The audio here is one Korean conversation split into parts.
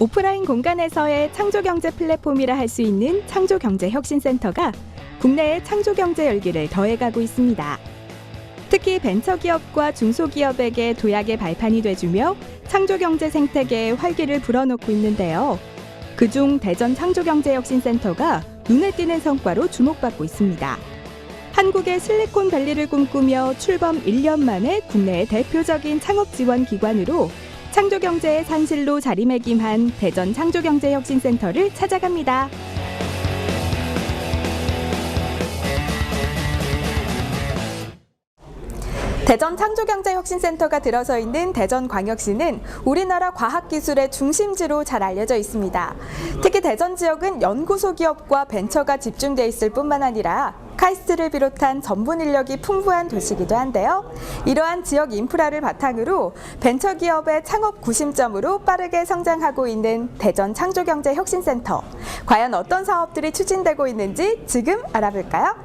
오프라인 공간에서의 창조경제 플랫폼이라 할 수 있는 창조경제혁신센터가 국내의 창조경제 열기를 더해가고 있습니다. 특히 벤처기업과 중소기업에게 도약의 발판이 돼주며 창조경제 생태계에 활기를 불어넣고 있는데요. 그중 대전 창조경제혁신센터가 눈에 띄는 성과로 주목받고 있습니다. 한국의 실리콘밸리를 꿈꾸며 출범 1년 만에 국내의 대표적인 창업 지원 기관으로 창조경제의 산실로 자리매김한 대전 창조경제혁신센터를 찾아갑니다. 대전 창조경제혁신센터가 들어서 있는 대전광역시는 우리나라 과학기술의 중심지로 잘 알려져 있습니다. 특히 대전 지역은 연구소 기업과 벤처가 집중돼 있을 뿐만 아니라 카이스트를 비롯한 전문 인력이 풍부한 도시이기도 한데요. 이러한 지역 인프라를 바탕으로 벤처기업의 창업 구심점으로 빠르게 성장하고 있는 대전 창조경제혁신센터. 과연 어떤 사업들이 추진되고 있는지 지금 알아볼까요?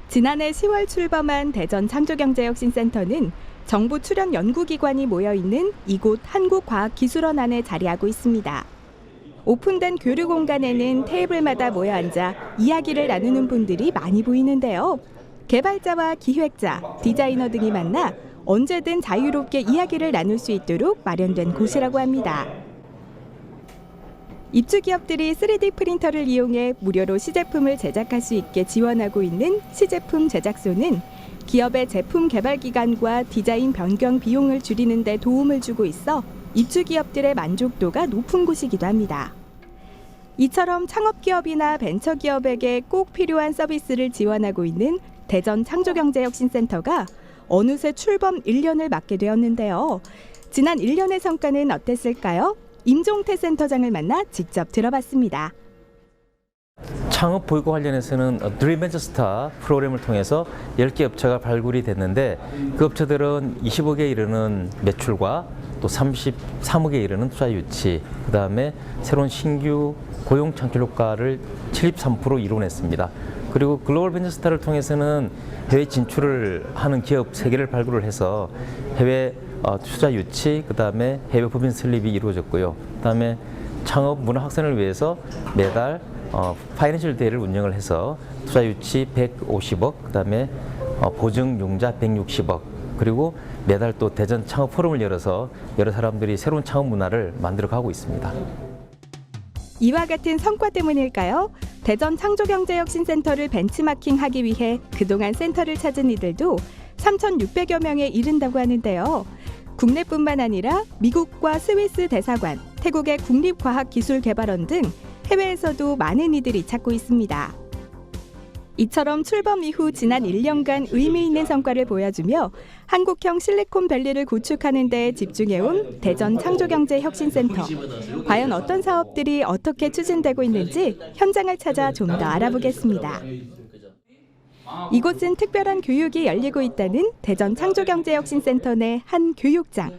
지난해 10월 출범한 대전 창조경제혁신센터는 정부 출연 연구기관이 모여있는 이곳 한국과학기술원 안에 자리하고 있습니다. 오픈된 교류 공간에는 테이블마다 모여 앉아 이야기를 나누는 분들이 많이 보이는데요. 개발자와 기획자, 디자이너 등이 만나 언제든 자유롭게 이야기를 나눌 수 있도록 마련된 곳이라고 합니다. 입주기업들이 3D 프린터를 이용해 무료로 시제품을 제작할 수 있게 지원하고 있는 시제품 제작소는 기업의 제품 개발 기간과 디자인 변경 비용을 줄이는 데 도움을 주고 있어 입주기업들의 만족도가 높은 곳이기도 합니다. 이처럼 창업기업이나 벤처기업에게 꼭 필요한 서비스를 지원하고 있는 대전 창조경제혁신센터가 어느새 출범 1년을 맞게 되었는데요. 지난 1년의 성과는 어땠을까요? 임종태 센터장을 만나 직접 들어봤습니다. 창업 보육과 관련해서는 드림 벤처 스타 프로그램을 통해서 10개 업체가 발굴이 됐는데 그 업체들은 25개에 이르는 매출과 또 33억에 이르는 투자 유치, 그다음에 새로운 신규 고용 창출 효과를 73% 이뤄냈습니다. 그리고 글로벌 벤처 스타를 통해서는 해외 진출을 하는 기업 3개를 발굴을 해서 해외 투자 유치, 그다음에 해외 법인 설립이 이루어졌고요. 그다음에 창업 문화 확산을 위해서 매달 파이낸셜 데이를 운영을 해서 투자 유치 150억, 그다음에 보증 융자 160억, 그리고 매달 또 대전 창업 포럼을 열어서 여러 사람들이 새로운 창업 문화를 만들어가고 있습니다. 이와 같은 성과 때문일까요? 대전 창조경제혁신센터를 벤치마킹하기 위해 그동안 센터를 찾은 이들도 3,600여 명에 이른다고 하는데요. 국내뿐만 아니라 미국과 스위스 대사관, 태국의 국립과학기술개발원 등 해외에서도 많은 이들이 찾고 있습니다. 이처럼 출범 이후 지난 1년간 의미 있는 성과를 보여주며 한국형 실리콘밸리를 구축하는 데 집중해온 대전 창조경제혁신센터. 과연 어떤 사업들이 어떻게 추진되고 있는지 현장을 찾아 좀 더 알아보겠습니다. 이곳은 특별한 교육이 열리고 있다는 대전 창조경제혁신센터 내 한 교육장.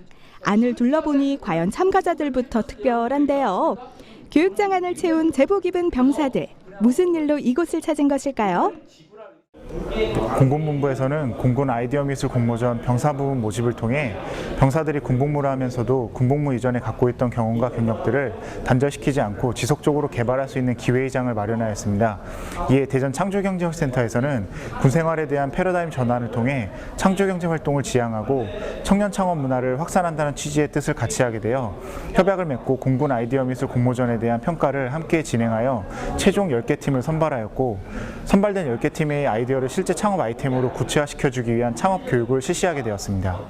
안을 둘러보니 과연 참가자들부터 특별한데요. 교육장 안을 채운 제복 입은 병사들. 무슨 일로 이곳을 찾은 것일까요? 공군본부에서는 공군 아이디어 미술 공모전 병사 부분 모집을 통해 병사들이 군복무를 하면서도 군복무 이전에 갖고 있던 경험과 경력들을 단절시키지 않고 지속적으로 개발할 수 있는 기회의장을 마련하였습니다. 이에 대전 창조경제혁신센터에서는 군생활에 대한 패러다임 전환을 통해 창조경제 활동을 지향하고 청년 창업 문화를 확산한다는 취지의 뜻을 같이 하게 되어 협약을 맺고 공군 아이디어 미술 공모전에 대한 평가를 함께 진행하여 최종 10개 팀을 선발하였고, 선발된 10개 팀의 아이디어를 실제 창업 아이템으로 구체화시켜주기 위한 창업 교육을 실시하게 되었습니다.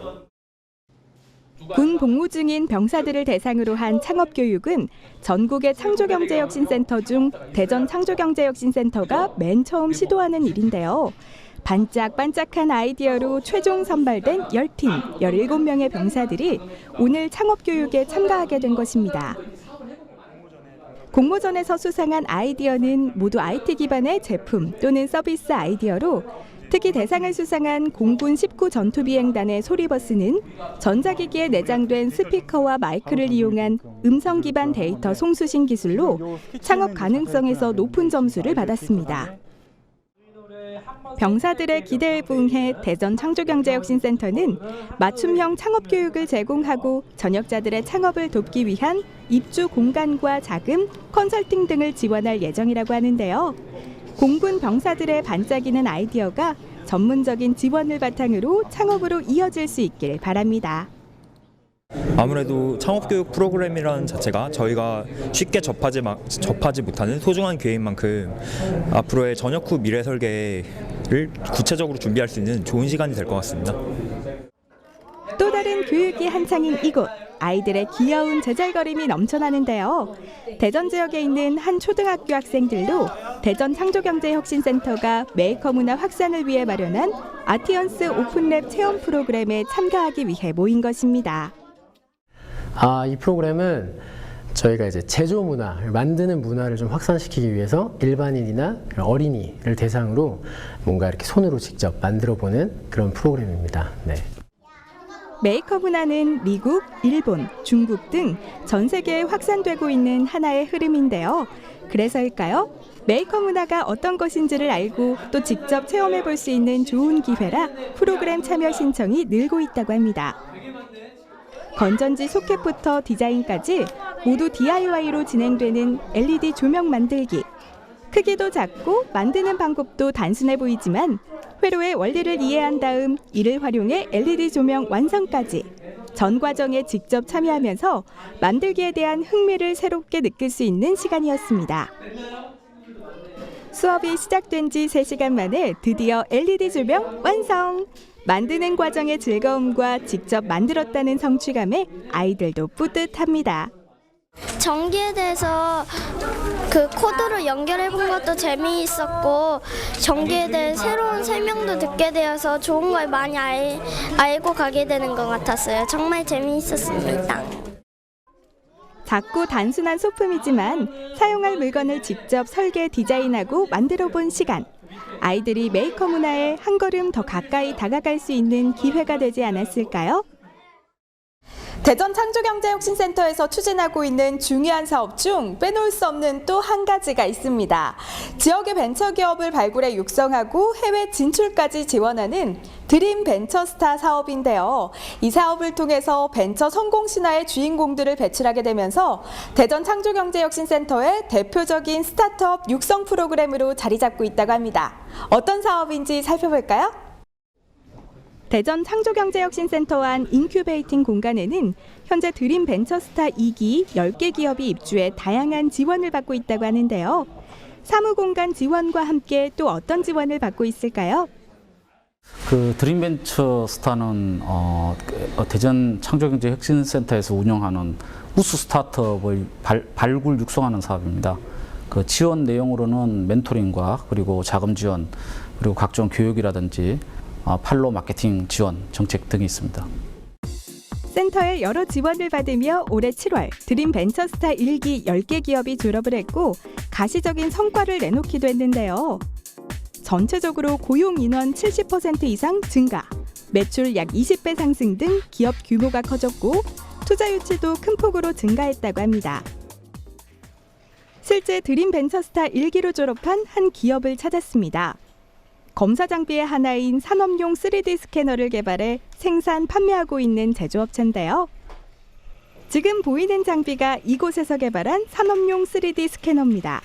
군 복무 중인 병사들을 대상으로 한 창업 교육은 전국의 창조경제혁신센터 중 대전 창조경제혁신센터가 맨 처음 시도하는 일인데요. 반짝반짝한 아이디어로 최종 선발된 10팀, 17명의 병사들이 오늘 창업 교육에 참가하게 된 것입니다. 공모전에서 수상한 아이디어는 모두 IT 기반의 제품 또는 서비스 아이디어로, 특히 대상을 수상한 공군 19 전투비행단의 소리버스는 전자기기에 내장된 스피커와 마이크를 이용한 음성 기반 데이터 송수신 기술로 창업 가능성에서 높은 점수를 받았습니다. 병사들의 기대에 부응해 대전 창조경제혁신센터는 맞춤형 창업 교육을 제공하고 전역자들의 창업을 돕기 위한 입주 공간과 자금, 컨설팅 등을 지원할 예정이라고 하는데요. 공군 병사들의 반짝이는 아이디어가 전문적인 지원을 바탕으로 창업으로 이어질 수 있길 바랍니다. 아무래도 창업교육 프로그램이라는 자체가 저희가 쉽게 접하지 못하는 소중한 기회인 만큼 앞으로의 전역 후 미래 설계를 구체적으로 준비할 수 있는 좋은 시간이 될 것 같습니다. 또 다른 교육이 한창인 이곳, 아이들의 귀여운 제잘거림이 넘쳐나는데요. 대전 지역에 있는 한 초등학교 학생들도 대전 창조경제혁신센터가 메이커 문화 확산을 위해 마련한 아티언스 오픈랩 체험 프로그램에 참가하기 위해 모인 것입니다. 이 프로그램은 저희가 이제 제조 문화, 만드는 문화를 좀 확산시키기 위해서 일반인이나 어린이를 대상으로 뭔가 이렇게 손으로 직접 만들어보는 그런 프로그램입니다. 네. 메이커 문화는 미국, 일본, 중국 등 전 세계에 확산되고 있는 하나의 흐름인데요. 그래서일까요? 메이커 문화가 어떤 것인지를 알고 또 직접 체험해 볼 수 있는 좋은 기회라 프로그램 참여 신청이 늘고 있다고 합니다. 건전지 소켓부터 디자인까지 모두 DIY로 진행되는 LED 조명 만들기. 크기도 작고 만드는 방법도 단순해 보이지만 회로의 원리를 이해한 다음 이를 활용해 LED 조명 완성까지 전 과정에 직접 참여하면서 만들기에 대한 흥미를 새롭게 느낄 수 있는 시간이었습니다. 수업이 시작된 지 3시간 만에 드디어 LED 조명 완성! 만드는 과정의 즐거움과 직접 만들었다는 성취감에 아이들도 뿌듯합니다. 전기에 대해서 그 코드로 연결해 본 것도 재미있었고 전기에 대해 새로운 설명도 듣게 되어서 좋은 걸 많이 알고 가게 되는 것 같았어요. 정말 재미있었습니다. 작고 단순한 소품이지만 사용할 물건을 직접 설계, 디자인하고 만들어 본 시간. 아이들이 메이커 문화에 한 걸음 더 가까이 다가갈 수 있는 기회가 되지 않았을까요? 대전 창조경제혁신센터에서 추진하고 있는 중요한 사업 중 빼놓을 수 없는 또 한 가지가 있습니다. 지역의 벤처기업을 발굴해 육성하고 해외 진출까지 지원하는 드림 벤처스타 사업인데요. 이 사업을 통해서 벤처 성공 신화의 주인공들을 배출하게 되면서 대전 창조경제혁신센터의 대표적인 스타트업 육성 프로그램으로 자리 잡고 있다고 합니다. 어떤 사업인지 살펴볼까요? 대전 창조경제혁신센터 안 인큐베이팅 공간에는 현재 드림 벤처스타 2기 10개 기업이 입주해 다양한 지원을 받고 있다고 하는데요. 사무공간 지원과 함께 또 어떤 지원을 받고 있을까요? 그 드림벤처 스타는 대전 창조경제혁신센터에서 운영하는 우수 스타트업을 발굴 육성하는 사업입니다. 그 지원 내용으로는 멘토링과 그리고 자금 지원 그리고 각종 교육이라든지 팔로우 마케팅 지원 정책 등이 있습니다. 센터의 여러 지원을 받으며 올해 7월 드림 벤처스타 1기 10개 기업이 졸업을 했고 가시적인 성과를 내놓기도 했는데요. 전체적으로 고용 인원 70% 이상 증가, 매출 약 20배 상승 등 기업 규모가 커졌고 투자 유치도 큰 폭으로 증가했다고 합니다. 실제 드림 벤처스타 1기로 졸업한 한 기업을 찾았습니다. 검사 장비의 하나인 산업용 3D 스캐너를 개발해 생산, 판매하고 있는 제조업체인데요. 지금 보이는 장비가 이곳에서 개발한 산업용 3D 스캐너입니다.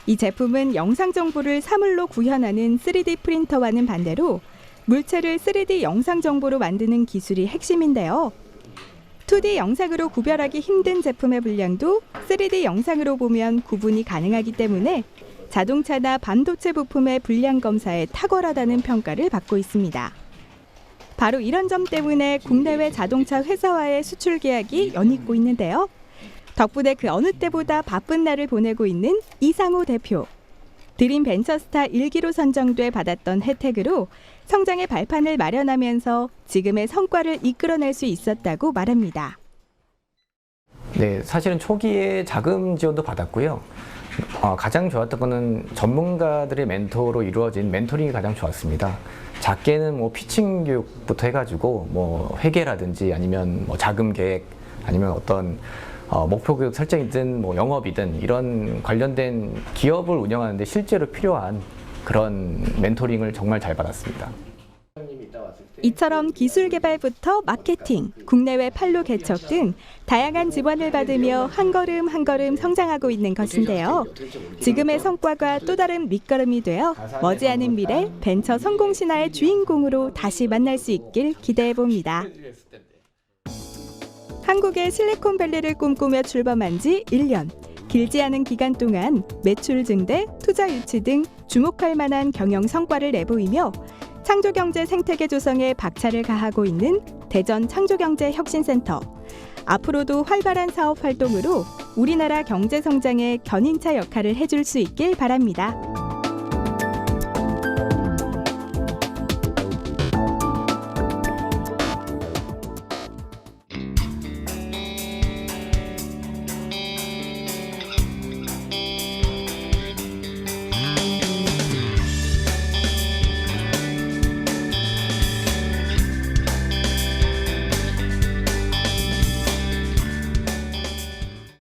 이 제품은 영상 정보를 사물로 구현하는 3D 프린터와는 반대로 물체를 3D 영상 정보로 만드는 기술이 핵심인데요. 2D 영상으로 구별하기 힘든 제품의 분량도 3D 영상으로 보면 구분이 가능하기 때문에 자동차나 반도체 부품의 분량 검사에 탁월하다는 평가를 받고 있습니다. 바로 이런 점 때문에 국내외 자동차 회사와의 수출 계약이 연이고 있는데요. 덕분에 그 어느 때보다 바쁜 날을 보내고 있는 이상호 대표. 드림 벤처스타 1기로 선정돼 받았던 혜택으로 성장의 발판을 마련하면서 지금의 성과를 이끌어낼 수 있었다고 말합니다. 네, 사실은 초기에 자금 지원도 받았고요. 가장 좋았던 거는 전문가들의 멘토로 이루어진 멘토링이 가장 좋았습니다. 작게는 뭐 피칭 교육부터 해가지고 뭐 회계라든지 아니면 뭐 자금 계획 아니면 어떤 목표 교육 설정이든 뭐 영업이든 이런 관련된 기업을 운영하는데 실제로 필요한 그런 멘토링을 정말 잘 받았습니다. 이처럼 기술 개발부터 마케팅, 국내외 판로 개척 등 다양한 지원을 받으며 한 걸음 한 걸음 성장하고 있는 것인데요. 지금의 성과가 또 다른 밑거름이 되어 머지않은 미래 벤처 성공 신화의 주인공으로 다시 만날 수 있길 기대해 봅니다. 한국의 실리콘밸리를 꿈꾸며 출범한 지 1년. 길지 않은 기간 동안 매출 증대, 투자 유치 등 주목할 만한 경영 성과를 내보이며 창조경제 생태계 조성에 박차를 가하고 있는 대전 창조경제혁신센터. 앞으로도 활발한 사업 활동으로 우리나라 경제 성장의 견인차 역할을 해줄 수 있길 바랍니다.